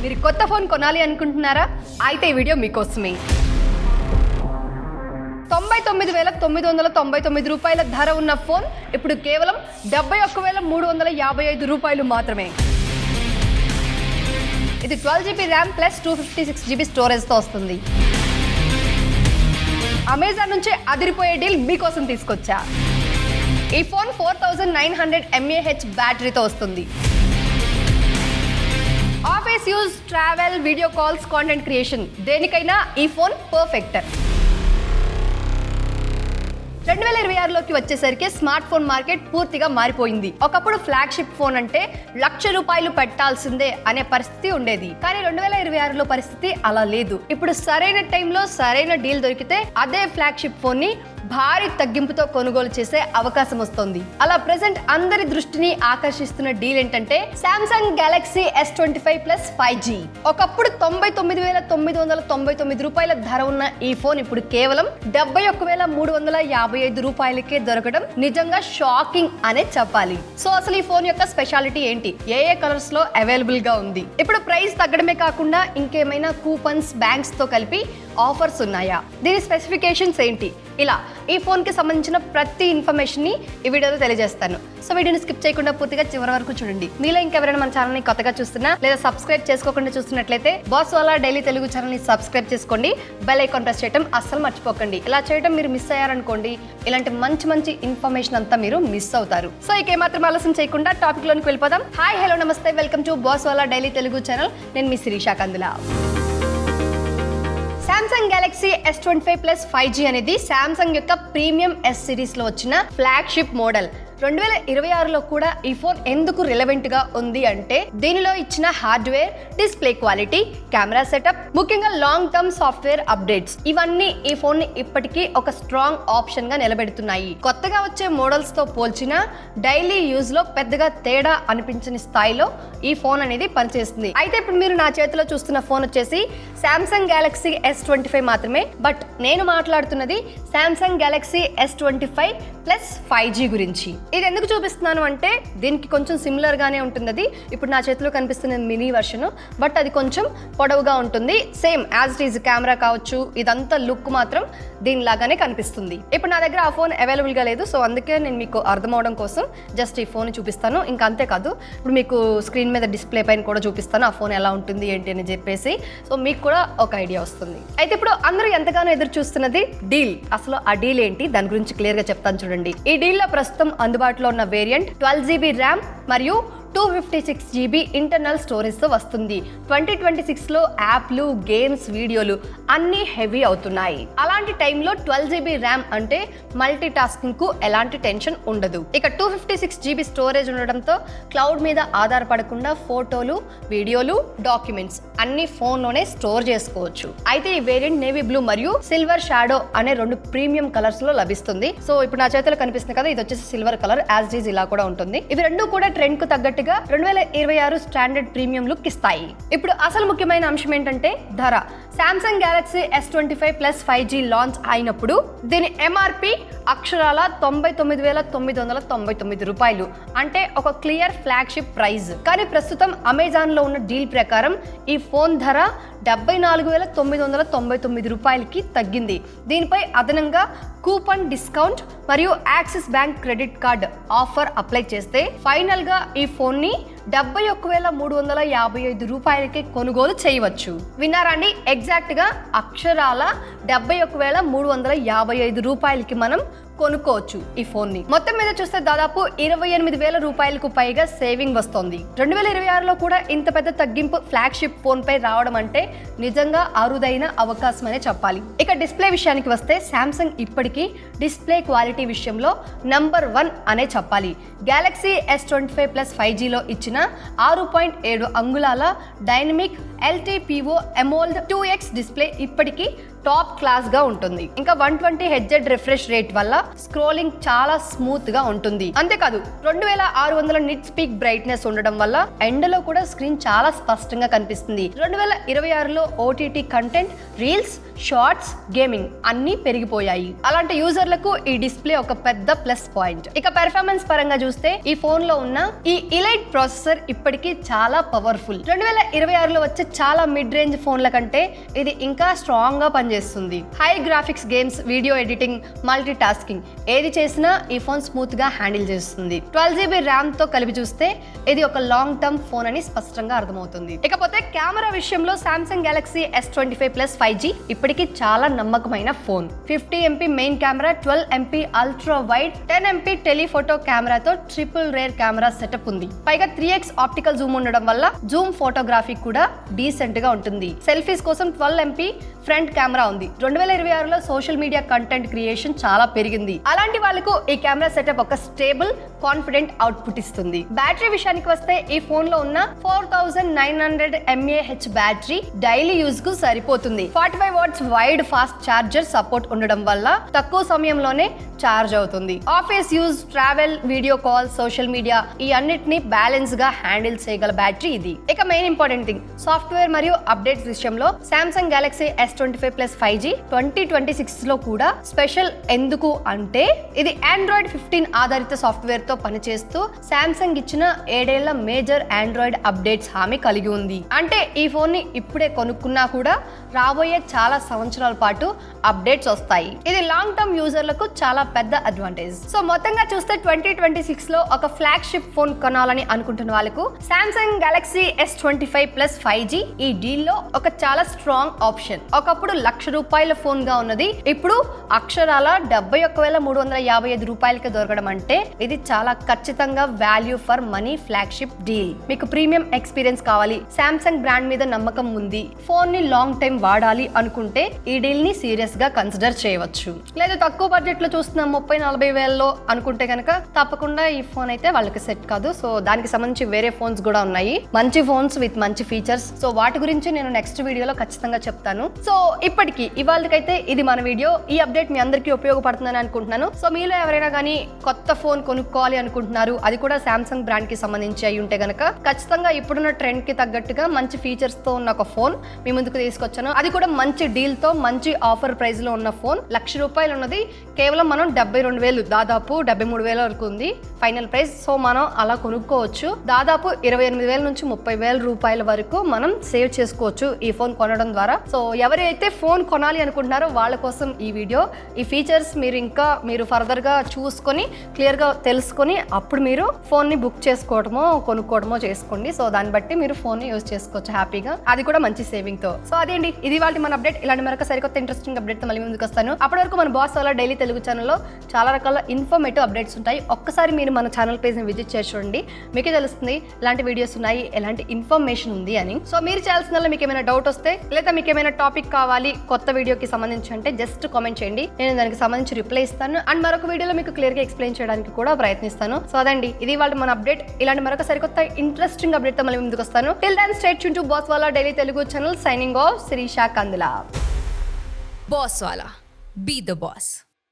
మీరు కొత్త ఫోన్ కొనాలి అనుకుంటున్నారా? అయితే ఈ వీడియో మీకోసమే. 99,999 రూపాయల ధర ఉన్న ఫోన్ ఇప్పుడు కేవలం 71,355 రూపాయలు మాత్రమే. ఇది 12GB ర్యామ్ ప్లస్ 256GB స్టోరేజ్తో వస్తుంది. అమెజాన్ నుంచి అదిరిపోయే డీల్ మీకోసం తీసుకొచ్చా. ఈ ఫోన్ 4900 mAh బ్యాటరీతో వస్తుంది. Office use, travel, video calls, content creation దేనికైనా ఈ ఫోన్ పర్ఫెక్ట్. 2026లోకి వచ్చేసరికి స్మార్ట్ ఫోన్ మార్కెట్ పూర్తిగా మారిపోయింది. ఒకప్పుడు ఫ్లాగ్షిప్ ఫోన్ అంటే ₹1,00,000 పెట్టాల్సిందే అనే పరిస్థితి ఉండేది. కానీ 2026లో పరిస్థితి అలా లేదు. ఇప్పుడు సరైన టైంలో సరైన డీల్ దొరికితే అదే ఫ్లాగ్షిప్ ఫోన్ ని భారీ తగ్గింపుతో కొనుగోలు చేసే అవకాశం వస్తుంది. అలా ప్రెసెంట్ అందరి దృష్టిని ఆకర్షిస్తున్న డీల్ ఏంటంటే Samsung Galaxy S25 plus 5G. ఒకప్పుడు 99,999 రూపాయల ధర ఉన్న ఈ ఫోన్ ఇప్పుడు కేవలం 71,355 రూపాయలకే దొరకడం నిజంగా షాకింగ్ అనే చెప్పాలి. సో అసలు ఈ ఫోన్ యొక్క స్పెషాలిటీ ఏంటి, ఏ కలర్స్ లో అవైలబుల్ గా ఉంది, ఇప్పుడు ప్రైస్ తగ్గడమే కాకుండా ఇంకేమైనా కూపన్స్, బ్యాంక్స్ తో కలిపి ఆఫర్స్ ఉన్నాయా, దీని స్పెసిఫికేషన్స్ ఏంటి, ఇలా ఈ ఫోన్ కి సంబంధించిన ప్రతి ఇన్ఫర్మేషన్ ని ఈ వీడియోలో తెలియజేస్తాను. సో వీడియోని స్కిప్ చేయకుండా పూర్తిగా చివరి వరకు చూడండి. మీలో ఇంకెవరైనా మన ఛానల్ ని కొత్తగా చూస్తున్నా లేదా సబ్స్క్రైబ్ చేసుకోకుండా చూస్తున్నట్లయితే boss Wala daily Telugu channel ని సబ్స్క్రైబ్ చేసుకోండి. బెల్ ఐకాన్ ప్రెస్ చేయడం అస్సలు మర్చిపోకండి. ఇలా చేయడం మీరు మిస్ అయ్యారనుకోండి, ఇలాంటి మంచి ఇన్ఫర్మేషన్ అంతా మీరు మిస్ అవుతారు. సో ఇక ఏమాత్రం ఆలస్యం చేయకుండా టాపిక్ లోనికి వెళ్ళిపోదాం. హాయ్, హలో, నమస్తే, welcome to Boss Wala daily Telugu channel. నేను మీ Shirisha Kandula. Samsung Galaxy S25 plus 5G అనేది సామ్సంగ్ యొక్క ప్రీమియం S సిరీస్ లో వచ్చిన ఫ్లాగ్షిప్ మోడల్. 2026లో కూడా ఈ ఫోన్ ఎందుకు రిలవెంట్ గా ఉంది అంటే దీనిలో ఇచ్చిన hardware, display quality, camera setup, ముఖ్యంగా లాంగ్ టర్మ్ సాఫ్ట్వేర్ అప్డేట్స్ ఇవన్నీ ఈ ఫోన్ ని ఇప్పటికీ ఒక స్ట్రాంగ్ ఆప్షన్ గా నిలబెడుతున్నాయి. కొత్తగా వచ్చే మోడల్స్ తో పోల్చిన డైలీ యూజ్ లో పెద్దగా తేడా అనిపించని స్థాయిలో ఈ ఫోన్ అనేది పనిచేస్తుంది. అయితే ఇప్పుడు మీరు నా చేతిలో చూస్తున్న ఫోన్ వచ్చేసి సామ్సంగ్ గెలాక్సీ S25 మాత్రమే. బట్ నేను మాట్లాడుతున్నది Samsung Galaxy S25 plus 5G గురించి. ఇది ఎందుకు చూపిస్తున్నాను అంటే దీనికి కొంచెం సిమిలర్ గానే ఉంటుంది. అది ఇప్పుడు నా చేతిలో కనిపిస్తున్న మినీ వర్షన్, బట్ అది కొంచెం పొడవుగా ఉంటుంది. Same as it is camera కావచ్చు, ఇదంతా లుక్ మాత్రం దీనిలాగానే కనిపిస్తుంది. ఇప్పుడు నా దగ్గర ఆ ఫోన్ అవైలబుల్ గా లేదు, సో అందుకే నేను మీకు అర్థం అవడం కోసం జస్ట్ ఈ ఫోన్ చూపిస్తాను. ఇంకా అంతేకాదు, ఇప్పుడు మీకు స్క్రీన్ మీద డిస్ప్లే పైన కూడా చూపిస్తాను ఆ ఫోన్ ఎలా ఉంటుంది ఏంటి అని చెప్పేసి. సో మీకు కూడా ఒక ఐడియా వస్తుంది. అయితే ఇప్పుడు అందరూ ఎంతగానో ఎదురు చూస్తున్నది డీల్. అసలు ఆ డీల్ ఏంటి, దాని గురించి క్లియర్ గా చెప్తాను చూడండి. ఈ డీల్ లో ప్రస్తుతం అందుబాటులో ఉన్న వేరియంట్ 12GB ర్యామ్ మరియు 256GB ఇంటర్నల్ స్టోరేజ్ తో వస్తుంది. 2026లో యాప్లు, గేమ్స్, వీడియోలు అన్ని హెవీ అవుతున్నాయి. అలాంటి టైంలో 12GB ర్యామ్ అంటే మల్టీ టాస్కింగ్ కు ఎలాంటి టెన్షన్ ఉండదు. ఇక 256GB స్టోరేజ్ ఉండడంతో క్లౌడ్ మీద ఆధారపడకుండా ఫోటోలు, వీడియోలు, డాక్యుమెంట్స్ అన్ని ఫోన్ లోనే స్టోర్ చేసుకోవచ్చు. అయితే ఈ వేరియంట్ నేవీ బ్లూ మరియు సిల్వర్ షాడో అనే 2 ప్రీమియం కలర్స్ లో లభిస్తుంది. సో ఇప్పుడు నా చేతిలో కనిపిస్తుంది కదా, ఇది వచ్చేసి silver colour, as it is ఇలా కూడా ఉంటుంది. ఇవి రెండు కూడా ట్రెండ్ కు తగ్గట్టుగా 2026 స్టాండర్డ్ ప్రీమియం లుక్ ఇస్తాయి. ఇప్పుడు అసలు ముఖ్యమైన అంశం ఏంటంటే ధర. Samsung Galaxy S25 plus 5G launch అయినప్పుడు దీని MRP అక్షరాల 99,999 రూపాయలు, అంటే ఒక క్లియర్ ఫ్లాగ్షిప్ ప్రైజ్. కానీ ప్రస్తుతం అమెజాన్ లో ఉన్న డీల్ ప్రకారం ఈ ఫోన్ ధర 74,999 రూపాయలకి తగ్గింది. దీనిపై అదనంగా కూపన్ డిస్కౌంట్ మరియు axis bank credit card offer apply చేస్తే ఫైనల్ గా ఈ ఫోన్ ని 71,355 రూపాయలకి కొనుగోలు చేయవచ్చు. విన్నారా అండి? ఎగ్జాక్ట్ గా అక్షరాల 71,355 రూపాయలకి మనం కొనుక్కోవచ్చు ఈ ఫోన్ ని. మొత్తం మీద చూస్తే దాదాపు 28,000 రూపాయలకు పైగా సేవింగ్ వస్తుంది. 2026లో కూడా ఇంత పెద్ద తగ్గింపు ఫ్లాగ్షిప్ ఫోన్ పై రావడం అంటే నిజంగా అరుదైన అవకాశం అనే చెప్పాలి. ఇక డిస్ప్లే విషయానికి వస్తే సామ్సంగ్ ఇప్పటికీ డిస్ప్లే క్వాలిటీ విషయంలో నంబర్ 1 అనే చెప్పాలి. గెలాక్సీ S25 ప్లస్ 5Gలో ఇచ్చిన 6.7 అంగుళాల dynamic LTPO AMOLED 2X display ఇప్పటికీ టాప్ క్లాస్ గా ఉంటుంది. ఇంకా 120 Hz రిఫ్రెష్ రేట్ వల్ల స్క్రోలింగ్ చాలా స్మూత్ గా ఉంటుంది. అంతేకాదు 2600 నిట్స్ పీక్ బ్రైట్నెస్ ఉండడం వల్ల ఎండలో కూడా స్క్రీన్ చాలా స్పష్టంగా కనిపిస్తుంది. 2026లో OTT content, reels, shorts, gaming అన్ని పెరిగిపోయాయి. అలాంటి యూజర్లకు ఈ డిస్ప్లే ఒక పెద్ద ప్లస్ పాయింట్. ఇక పెర్ఫార్మెన్స్ పరంగా చూస్తే ఈ ఫోన్ లో ఉన్న ఈ ఇలైట్ ప్రాసెసర్ ఇప్పటికీ చాలా పవర్ఫుల్. 2026లో వచ్చే చాలా మిడ్ రేంజ్ ఫోన్ల కంటే ఇది ఇంకా స్ట్రాంగ్ గా పనిచేస్తుంది. High graphics games, video editing, multi tasking ఏది చేసినా ఈ ఫోన్ స్మూత్ గా హ్యాండిల్ చేస్తుంది. 12GB ర్యామ్ తో కలిపి చూస్తే ఇది ఒక లాంగ్ టర్మ్ ఫోన్ అని స్పష్టంగా అర్థమవుతుంది. ఇకపోతే కెమెరా విషయంలో Samsung Galaxy S25 Plus 5G ఇప్పటికీ చాలా నమ్మకమైన phone. 50MP main camera, 12MP ultra wide, 10MP telephoto కెమెరాతో ట్రిపుల్ రేర్ కెమెరా సెటప్ ఉంది. పైగా 3x ఆప్టికల్ జూమ్ ఉండడం వల్ల జూమ్ ఫోటోగ్రఫీ కూడా డీసెంట్ గా ఉంటుంది. సెల్ఫీస్ కోసం 12MP ఫ్రంట్ కెమెరా ఉంది. 2026లో సోషల్ మీడియా కంటెంట్ క్రియేషన్ చాలా పెరిగింది. అలాంటి వాళ్ళకు ఈ కెమెరా సెటప్ ఒక స్టేబుల్, కాన్ఫిడెంట్ అవుట్పుట్ ఇస్తుంది. బ్యాటరీ విషయానికి వస్తే ఈ ఫోన్ లో ఉన్న 4900 mAh బ్యాటరీ డైలీ యూజ్ కు సరిపోతుంది. 45 watts wide fast charger support ఉండడం వల్ల తక్కువ సమయంలోనే చార్జ్ అవుతుంది. Office use, travel, video call, social media ఈ అన్నిటిని బ్యాలెన్స్ గా హ్యాండిల్ చేయగల బ్యాటరీ ఇది. ఇక మెయిన్ ఇంపార్టెంట్ థింగ్ సాఫ్ట్వేర్ మరియు అప్డేట్స్ విషయంలో Samsung Galaxy S25 Plus 5G 2026లో కూడా స్పెషల్. ఎందుకు అంటే ఇది Android 15 ఆధారిత సాఫ్ట్వేర్ తో పనిచేస్తూ సామ్సంగ్ ఇచ్చిన 7 ఏళ్ల మేజర్ ఆండ్రాయిడ్ అప్డేట్స్ హామీ కలిగి ఉంది. అంటే ఈ ఫోన్ ని ఇప్పుడే కొనుక్కున్నా కూడా రాబోయే చాలా సంవత్సరాల పాటు అప్డేట్స్ వస్తాయి. ఇది లాంగ్ టర్మ్ యూజర్లకు చాలా పెద్ద అడ్వాంటేజ్. సో మొత్తంగా చూస్తే 2026లో ఒక ఫ్లాగ్షిప్ ఫోన్ కొనాలని అనుకుంటున్న వాళ్ళకు Samsung Galaxy S25 Plus 5G ఈ డీల్ లో ఒక చాలా స్ట్రాంగ్ ఆప్షన్. ఒకప్పుడు ₹1,00,000 ఫోన్ గా ఉన్నది ఇప్పుడు అక్షరాల 71,355 రూపాయలకి దొరకడం అంటే ఇది చాలా ఖచ్చితంగా value for money flagship deal. మీకు ప్రీమియం ఎక్స్పీరియన్స్ కావాలి, సామ్సంగ్ బ్రాండ్ మీద నమ్మకం ఉంది, ఫోన్ ని లాంగ్ టైం వాడాలి అనుకుంటే ఈ డీల్ ని సీరియస్ గా కన్సిడర్ చేయవచ్చు. లేదా తక్కువ బడ్జెట్ లో చూస్తున్నాం 30-40 వేలలో అనుకుంటే కనుక తప్పకుండా ఈ ఫోన్ అయితే వాళ్ళకి సెట్ కాదు. సో దానికి సంబంధించి వేరే ఫోన్స్ కూడా ఉన్నాయి, మంచి ఫోన్స్ విత్ మంచి ఫీచర్స్. సో వాటి గురించి నేను నెక్స్ట్ వీడియోలో ఖచ్చితంగా చెప్తాను. సో ఇప్పటికి ఇవాళకైతే ఇది మన వీడియో. ఈ అప్డేట్ మీ అందరికీ ఉపయోగపడుతుందని అనుకుంటున్నాను. సో మీలో ఎవరైనా కానీ కొత్త ఫోన్ కొనుక్కోవాలి అనుకుంటున్నారు, అది కూడా సామ్సంగ్ బ్రాండ్ కి సంబంధించి అయి ఉంటే గనక ఖచ్చితంగా ఇప్పుడున్న ట్రెండ్ కి తగ్గట్టుగా మంచి ఫీచర్స్ తో ఉన్న ఒక ఫోన్ మీ ముందుకు తీసుకొచ్చాను. అది కూడా మంచి డీల్ తో, మంచి ఆఫర్ ప్రైస్ లో ఉన్న ఫోన్. ₹1,00,000 ఉన్నది కేవలం మనం 72,000, దాదాపు 73,000 వరకు ఉంది ఫైనల్ ప్రైస్. సో మనం అలా కొనుక్కోవచ్చు. దాదాపు 28,000 నుంచి 30,000 రూపాయల వరకు మనం సేవ్ చేసుకోవచ్చు ఈ ఫోన్ కొనడం ద్వారా. సో ఎవరైతే ఫోన్ కొనాలి అనుకుంటున్నారో వాళ్ళ కోసం ఈ వీడియో. ఈ ఫీచర్స్ మీరు ఫర్దర్ గా చూసుకొని క్లియర్ గా తెలుసుకొని అప్పుడు మీరు ఫోన్ ని బుక్ చేసుకోవడమో కొనుక్కోవడమో చేసుకోండి. సో దాన్ని బట్టి మీరు ఫోన్ ని యూజ్ చేసుకోవచ్చు హ్యాపీగా, అది కూడా మంచి సేవింగ్ తో. సో అదేంటి ఇది వాళ్ళ మన అప్డేట్. ఇలాంటి మరొక సరికొత్త ఇంట్రెస్టింగ్ అప్డేట్ తో మళ్ళీ ముందుకు వస్తాను. అప్పటి వరకు మన బాస్ వాళ్ళ డైలీ తెలుగు ఛానల్లో చాలా రకాల ఇన్ఫర్మేటివ్ అప్డేట్స్ ఉంటాయి. ఒక్కసారి మీరు మన ఛానల్ పేజ్ ని విజిట్ చేసి చూడండి, మీకే తెలుస్తుంది ఎలాంటి వీడియోస్ ఉన్నాయి, ఎలాంటి ఇన్ఫర్మేషన్ ఉంది అని. సో మీరు చేయాల్సిన మీకు ఏమైనా డౌట్ వస్తే లేదా మీకు ఏమైనా టాపిక్ కావాలి కొత్త వీడియోకి సంబంధించి అంటే జస్ట్ కామెంట్ చేయండి, నేను దానికి సంబంధించి రిప్లై ఇస్తాను. అండ్ మరొక వీడియోలో మీకు క్లియర్ గా ఎక్స్ప్లెయిన్ చేయడానికి కూడా ప్రయత్నిస్తాను. సో అదండి ఇది వాళ్ళ మన అప్డేట్. ఇలాంటి మరొక సరికొత్త ఇంట్రెస్టింగ్ అప్డేట్ తో మళ్ళీ ముందుకు వస్తాను. Till then stay tuned to Boss Wala daily Telugu channel. Signing off, Shirisha Kandula. Boss Wala. Be the boss.